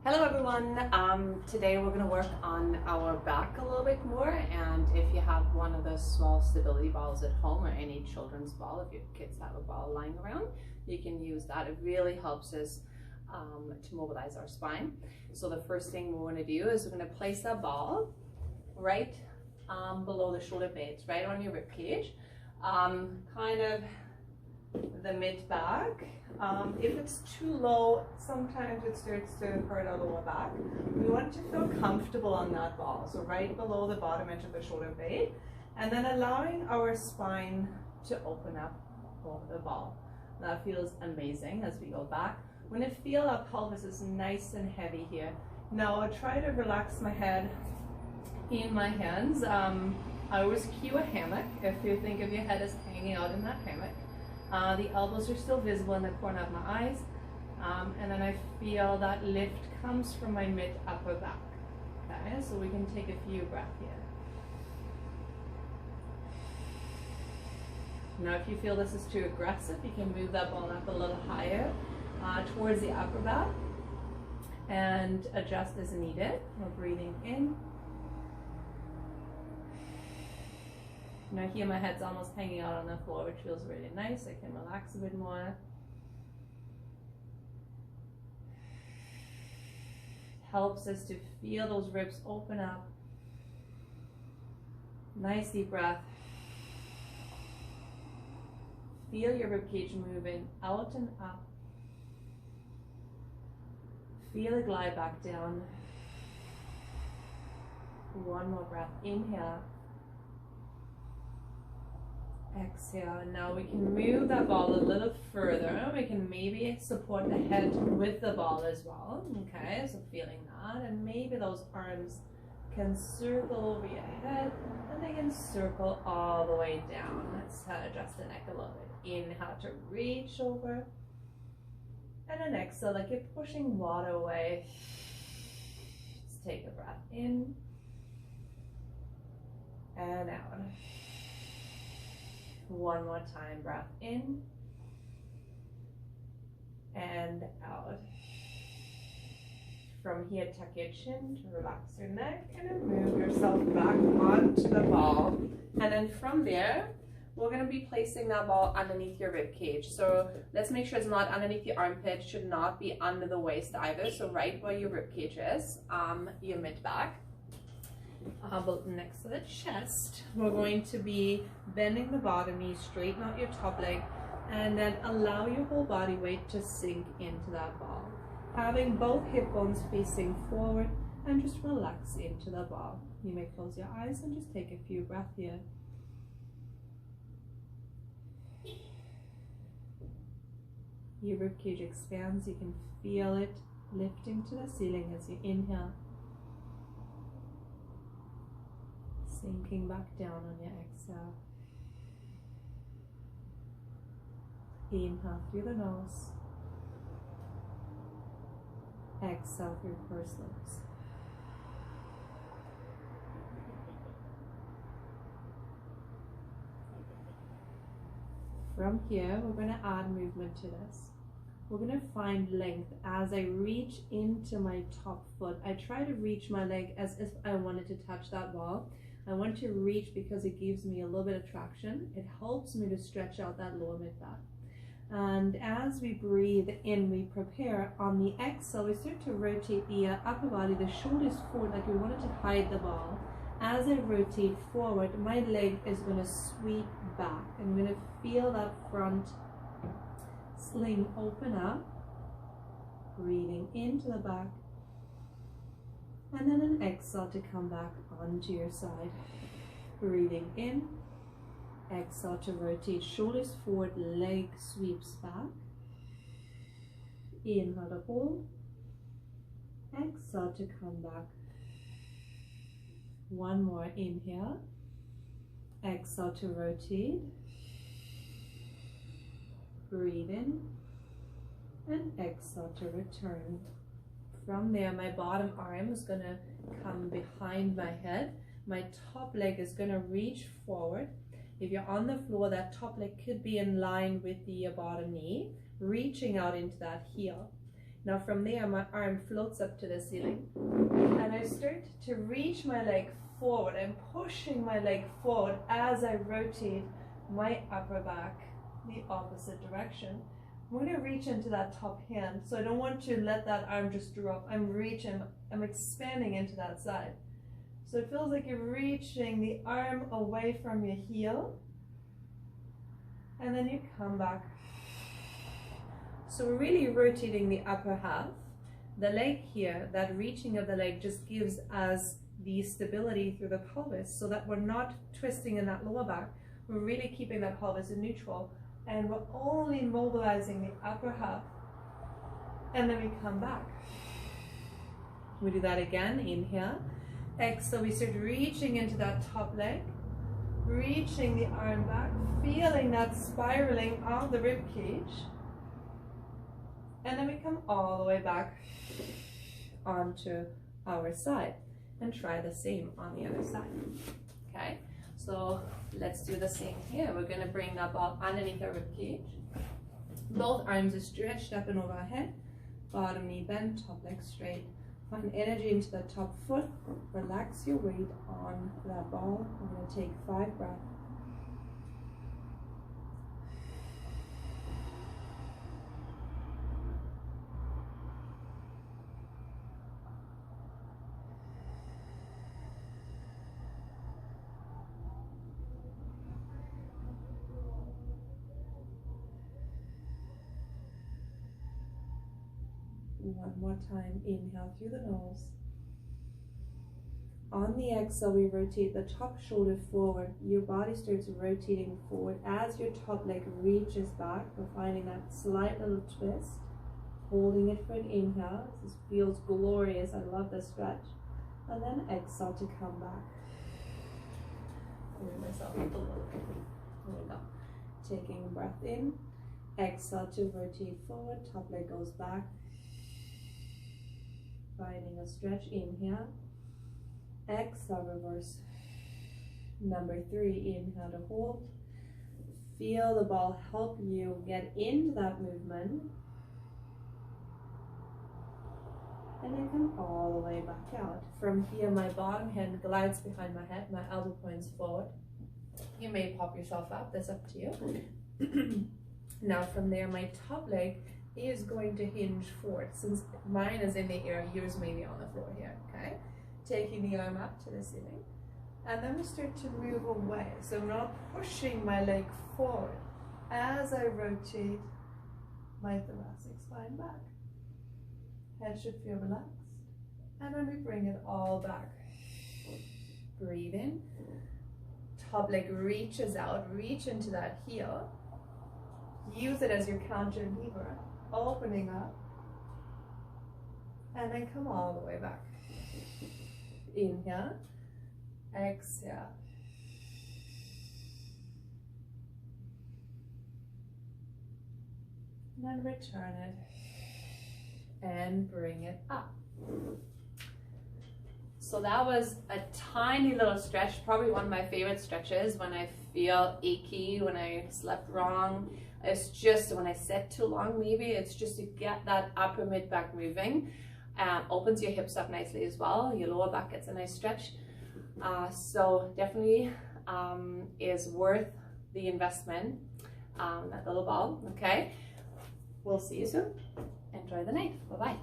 Hello everyone, today we're going to work on our back a little bit more, and if you have one of those small stability balls at home or any children's ball, if your kids have a ball lying around, you can use that. It really helps us to mobilize our spine. So the first thing we're going to do is we're going to place that ball right below the shoulder blades, right on your rib cage, kind of the mid back. If it's too low, sometimes it starts to hurt our lower back. We want to feel comfortable on that ball, so right below the bottom edge of the shoulder blade, and then allowing our spine to open up over the ball. That feels amazing as we go back. We're going to feel our pelvis is nice and heavy here. Now I'll try to relax my head in my hands. I always cue a hammock if you think of your head as hanging out in that hammock. The elbows are still visible in the corner of my eyes, and then I feel that lift comes from my mid upper back. Okay, so we can take a few breaths here. Now if you feel this is too aggressive, you can move that ball up a little higher towards the upper back and adjust as needed. We're breathing in. Now here my head's almost hanging out on the floor, which feels really nice. I can relax a bit more. Helps us to feel those ribs open up. Nice deep breath. Feel your ribcage moving out and up. Feel it glide back down. One more breath. Inhale. Exhale, and now we can move that ball a little further. We can maybe support the head with the ball as well. Okay, so feeling that, and maybe those arms can circle over your head and they can circle all the way down. Let's adjust the neck a little bit. Inhale to reach over, and an exhale like you're pushing water away. Let's take a breath in and out. One more time, breath in and out. From here, tuck your chin to relax your neck, and then move yourself back onto the ball. And then from there, we're going to be placing that ball underneath your rib cage. So let's make sure it's not underneath the armpit, should not be under the waist either. So right where your rib cage is, your mid back. Next to the chest, we're going to be bending the bottom knee, straighten out your top leg, and then allow your whole body weight to sink into that ball. Having both hip bones facing forward, and just relax into the ball. You may close your eyes and just take a few breaths here. Your ribcage expands, you can feel it lifting to the ceiling as you inhale. Sinking back down on your exhale. Inhale through the nose. Exhale through pursed lips. From here, we're going to add movement to this. We're going to find length as I reach into my top foot. I try to reach my leg as if I wanted to touch that ball. I want to reach because it gives me a little bit of traction. It helps me to stretch out that lower mid back. And as we breathe in, we prepare. On the exhale, we start to rotate the upper body, the shoulders forward like we wanted to hide the ball. As I rotate forward, my leg is going to sweep back. I'm going to feel that front sling open up, breathing into the back. And then an exhale to come back onto your side. Breathing in, exhale to rotate, shoulders forward, leg sweeps back. Inhale to hold, exhale to come back. One more inhale, exhale to rotate. Breathe in, and exhale to return. From there, my bottom arm is going to come behind my head. My top leg is going to reach forward. If you're on the floor, that top leg could be in line with the bottom knee, reaching out into that heel. Now from there, my arm floats up to the ceiling and I start to reach my leg forward. I'm pushing my leg forward as I rotate my upper back the opposite direction. I'm going to reach into that top hand, so I don't want to let that arm just drop. I'm reaching, I'm expanding into that side. So it feels like you're reaching the arm away from your heel, and then you come back. So we're really rotating the upper half. The leg here, that reaching of the leg just gives us the stability through the pelvis so that we're not twisting in that lower back. We're really keeping that pelvis in neutral, and we're only mobilizing the upper half, and then we come back. We do that again. Inhale, exhale, we start reaching into that top leg, reaching the arm back, feeling that spiraling of the rib cage, and then we come all the way back onto our side and try the same on the other side. Okay, so let's do the same here. We're going to bring that ball underneath our rib cage. Both arms are stretched up and overhead. Bottom knee bent, top leg straight. Find energy into the top foot. Relax your weight on that ball. We're going to take 5 breaths. One more time, inhale through the nose. On the exhale, we rotate the top shoulder forward. Your body starts rotating forward as your top leg reaches back. We're finding that slight little twist, holding it for an inhale. This feels glorious. I love this stretch. And then exhale to come back. Move myself up a little bit. There we go. Taking a breath in. Exhale to rotate forward. Top leg goes back. Finding a stretch, inhale, exhale, reverse. Number 3, inhale to hold. Feel the ball help you get into that movement. And then come all the way back out. From here, my bottom hand glides behind my head, my elbow points forward. You may pop yourself up, that's up to you. Now from there, my top leg is going to hinge forward. Since mine is in the air, yours may be on the floor here, okay? Taking the arm up to the ceiling. And then we start to move away. So I'm not pushing my leg forward as I rotate my thoracic spine back. Head should feel relaxed. And then we bring it all back. Breathe in. Top leg reaches out, reach into that heel. Use it as your cantilever. Opening up, and then come all the way back. Inhale, exhale. And then return it and bring it up. So that was a tiny little stretch, probably one of my favorite stretches when I feel achy, when I slept wrong. It's just when I sit too long, maybe it's just to get that upper mid back moving. Opens your hips up nicely as well. Your lower back gets a nice stretch. So definitely is worth the investment, that little ball, okay? We'll see you soon. Enjoy the night. Bye-bye.